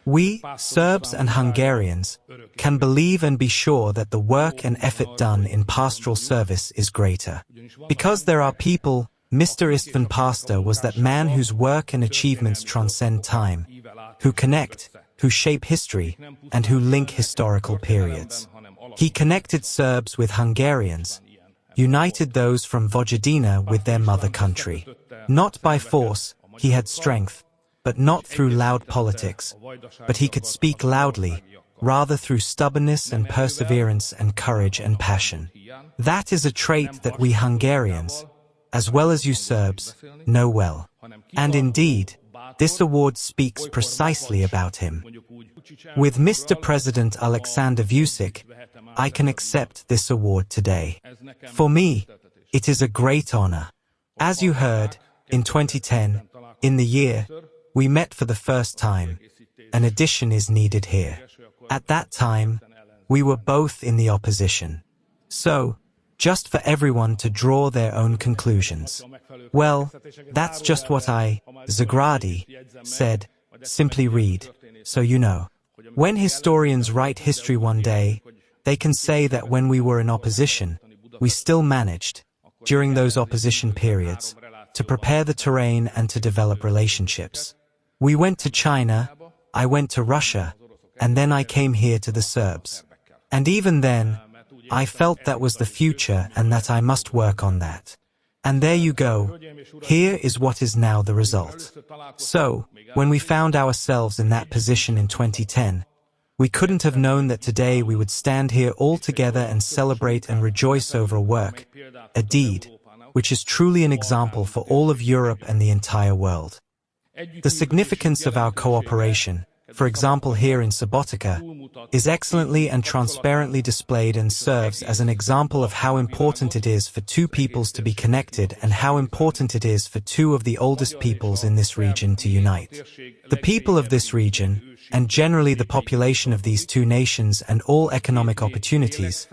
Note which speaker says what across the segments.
Speaker 1: We, Serbs and Hungarians, can believe and be sure that the work and effort done in pastoral service is greater. Because there are people, Mr. István Pásztor was that man whose work and achievements transcend time, who connect, who shape history, and who link historical periods. He connected Serbs with Hungarians, united those from Vojvodina with their mother country. Not by force, he had strength, but not through loud politics, but he could speak loudly, rather through stubbornness and perseverance and courage and passion. That is a trait that we Hungarians, as well as you Serbs, know well. And indeed, this award speaks precisely about him. With Mr. President Aleksandar Vučić, I can accept this award today. For me, it is a great honor. As you heard, in 2010, in the year, we met for the first time. An addition is needed here. At that time, we were both in the opposition. So, just for everyone to draw their own conclusions. Well, that's just what I, Zagradi, said. Simply read, so you know. When historians write history one day, they can say that when we were in opposition, we still managed, during those opposition periods, to prepare the terrain and to develop relationships. We went to China, I went to Russia, and then I came here to the Serbs. And even then, I felt that was the future and that I must work on that. And there you go. Here is what is now the result. So, when we found ourselves in that position in 2010, we couldn't have known that today we would stand here all together and celebrate and rejoice over a work, a deed, which is truly an example for all of Europe and the entire world. The significance of our cooperation, for example here in Subotica, is excellently and transparently displayed and serves as an example of how important it is for two peoples to be connected and how important it is for two of the oldest peoples in this region to unite. The people of this region, and generally the population of these two nations and all economic opportunities,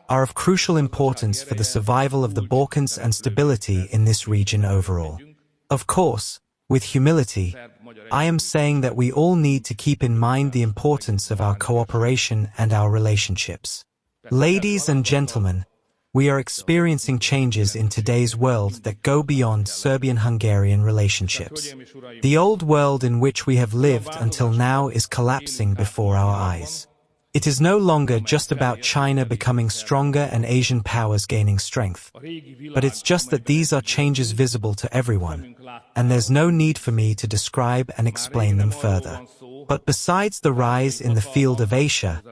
Speaker 1: are of crucial importance for the survival of the Balkans and stability in this region overall. Of course, with humility, I am saying that we all need to keep in mind the importance of our cooperation and our relationships. Ladies and gentlemen, we are experiencing changes in today's world that go beyond Serbian-Hungarian relationships. The old world in which we have lived until now is collapsing before our eyes. It is no longer just about China becoming stronger and Asian powers gaining strength. But it's just that these are changes visible to everyone, and there's no need for me to describe and explain them further. But besides the rise in the field of Asia,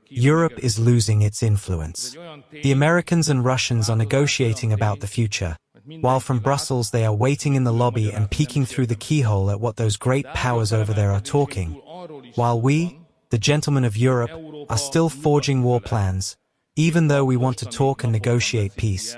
Speaker 1: Europe is losing its influence. The Americans and Russians are negotiating about the future, while from Brussels they are waiting in the lobby and peeking through the keyhole at what those great powers over there are talking, while we, the gentlemen of Europe, are still forging war plans, even though we want to talk and negotiate peace,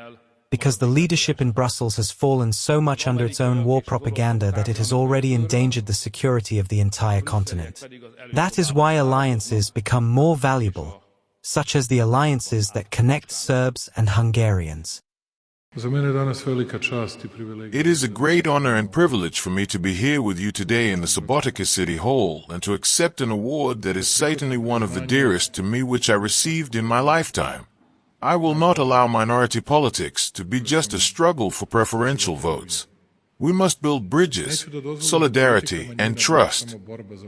Speaker 1: because the leadership in Brussels has fallen so much under its own war propaganda that it has already endangered the security of the entire continent. That is why alliances become more valuable, such as the alliances that connect Serbs and Hungarians.
Speaker 2: It is a great honor and privilege for me to be here with you today in the Subotica City Hall and to accept an award that is certainly one of the dearest to me which I received in my lifetime. I will not allow minority politics to be just a struggle for preferential votes. We must build bridges, solidarity, and trust.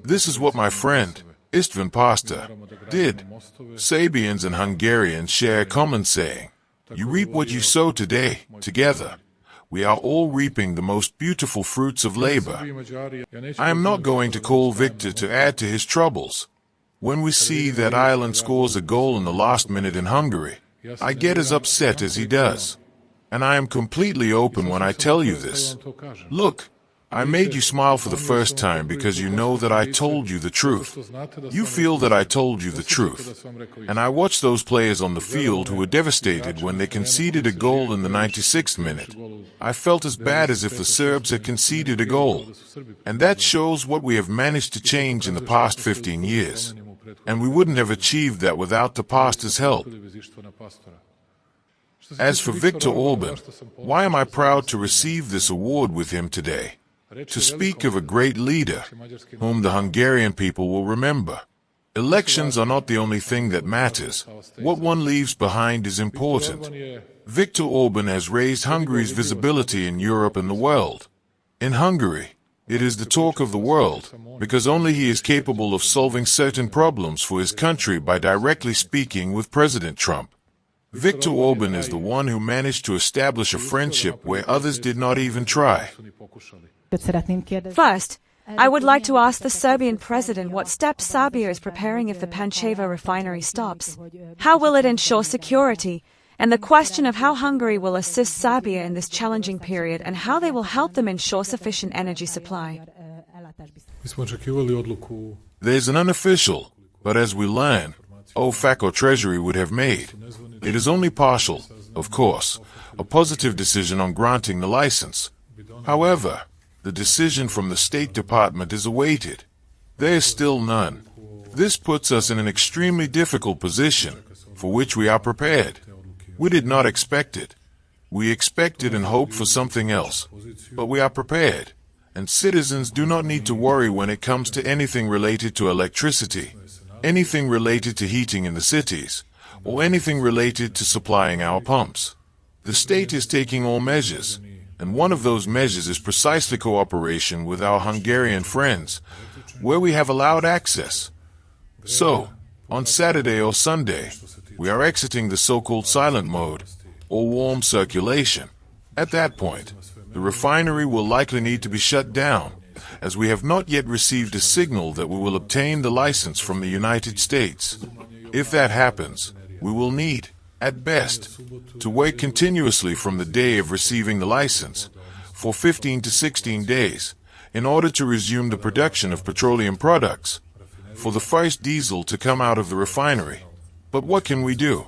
Speaker 2: This is what my friend, István Pásztor, did. Serbians and Hungarians share a common saying. You reap what you sow today, together. We are all reaping the most beautiful fruits of labor. I am not going to call Viktor to add to his troubles. When we see that Ireland scores a goal in the last minute in Hungary, I get as upset as he does. And I am completely open when I tell you this. Look, I made you smile for the first time because you know that I told you the truth. You feel that I told you the truth. And I watched those players on the field who were devastated when they conceded a goal in the 96th minute. I felt as bad as if the Serbs had conceded a goal. And that shows what we have managed to change in the past 15 years. And we wouldn't have achieved that without the pastor's help. As for Viktor Orban, why am I proud to receive this award with him today? To speak of a great leader, whom the Hungarian people will remember. Elections are not the only thing that matters. What one leaves behind is important. Viktor Orban has raised Hungary's visibility in Europe and the world. In Hungary, it is the talk of the world, because only he is capable of solving certain problems for his country by directly speaking with President Trump. Viktor Orban is the one who managed to establish a friendship where others did not even try.
Speaker 3: First, I would like to ask the Serbian president what steps Serbia is preparing if the Pančeva refinery stops. How will it ensure security? And the question of how Hungary will assist Serbia in this challenging period and how they will help them ensure sufficient energy supply.
Speaker 2: There's an unofficial, but as we learn, OFAC or Treasury would have made. It is only partial, of course, a positive decision on granting the license. However, the decision from the State Department is awaited. There is still none. This puts us in an extremely difficult position, for which we are prepared. We did not expect it. We expected and hoped for something else, but we are prepared. And citizens do not need to worry when it comes to anything related to electricity, anything related to heating in the cities, or anything related to supplying our pumps. The state is taking all measures, and one of those measures is precisely cooperation with our Hungarian friends, where we have allowed access. So, on Saturday or Sunday, we are exiting the so-called silent mode, or warm circulation. At that point, the refinery will likely need to be shut down, as we have not yet received a signal that we will obtain the license from the United States. If that happens, we will need, at best, to wait continuously from the day of receiving the license, for 15 to 16 days, in order to resume the production of petroleum products, for the first diesel to come out of the refinery. But what can we do?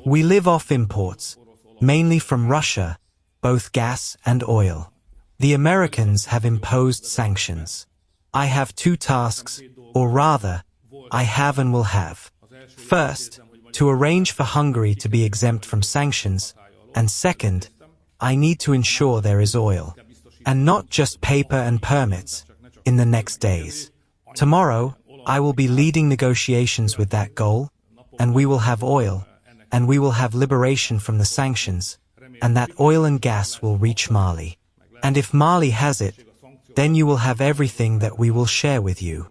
Speaker 1: We live off imports, mainly from Russia, both gas and oil. The Americans have imposed sanctions. I have two tasks, or rather, I have and will have. First, to arrange for Hungary to be exempt from sanctions, and second, I need to ensure there is oil, and not just paper and permits, in the next days. Tomorrow, I will be leading negotiations with that goal, and we will have oil, and we will have liberation from the sanctions, and that oil and gas will reach Mali. And if Mali has it, then you will have everything that we will share with you.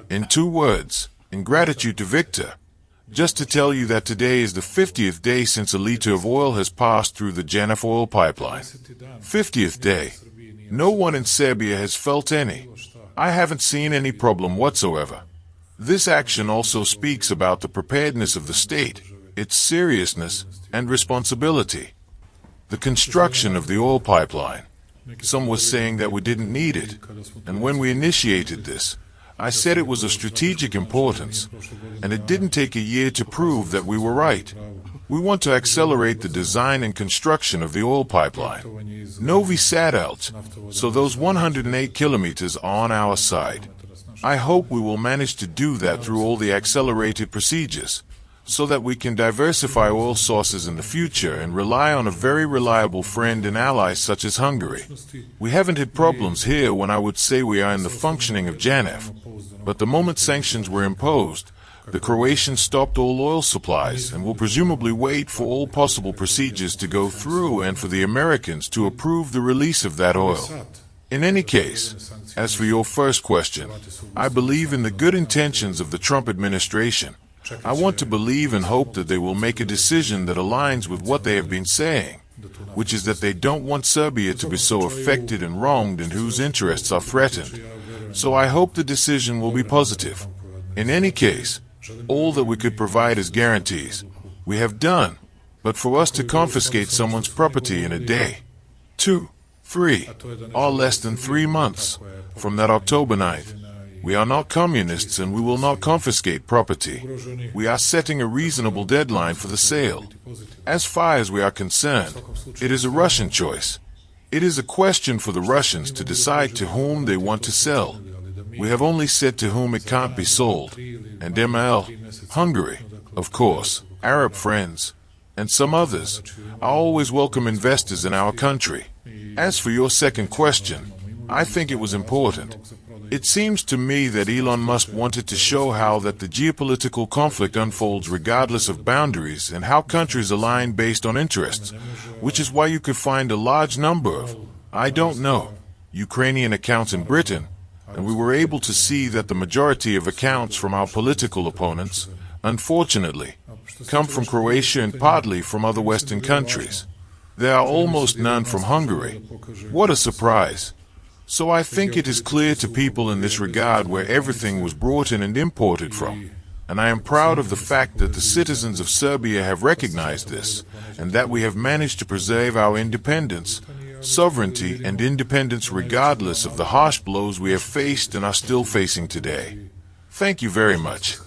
Speaker 2: In 2 words, in gratitude to Viktor, just to tell you that today is the 50th day since a liter of oil has passed through the Janef oil pipeline. 50th day. No one in Serbia has felt any. I haven't seen any problem whatsoever. This action also speaks about the preparedness of the state, its seriousness and responsibility. The construction of the oil pipeline. Some was saying that we didn't need it, and when we initiated this, I said it was of strategic importance, and it didn't take a year to prove that we were right. We want to accelerate the design and construction of the oil pipeline. Novi Sad out, so those 108 kilometers are on our side. I hope we will manage to do that through all the accelerated procedures, so that we can diversify oil sources in the future and rely on a very reliable friend and ally such as Hungary. We haven't had problems here when I would say we are in the functioning of Janef, but the moment sanctions were imposed, the Croatians stopped all oil supplies and will presumably wait for all possible procedures to go through and for the Americans to approve the release of that oil. In any case, as for your first question, I believe in the good intentions of the Trump administration. I want to believe and hope that they will make a decision that aligns with what they have been saying, which is that they don't want Serbia to be so affected and wronged and whose interests are threatened. So I hope the decision will be positive. In any case, all that we could provide as guarantees, we have done, but for us to confiscate someone's property in a day, 2, 3, or less than 3 months, from that October 9th, we are not communists and we will not confiscate property. We are setting a reasonable deadline for the sale. As far as we are concerned, it is a Russian choice. It is a question for the Russians to decide to whom they want to sell. We have only said to whom it can't be sold. And ML, Hungary, of course, Arab friends, and some others, are always welcome investors in our country. As for your second question, I think it was important. It seems to me that Elon Musk wanted to show how that the geopolitical conflict unfolds regardless of boundaries and how countries align based on interests, which is why you could find a large number of, I don't know, Ukrainian accounts in Britain, and we were able to see that the majority of accounts from our political opponents, unfortunately, come from Croatia and partly from other Western countries. There are almost none from Hungary. What a surprise! So I think it is clear to people in this regard where everything was brought in and imported from. And I am proud of the fact that the citizens of Serbia have recognized this, and that we have managed to preserve our independence, sovereignty and independence regardless of the harsh blows we have faced and are still facing today. Thank you very much.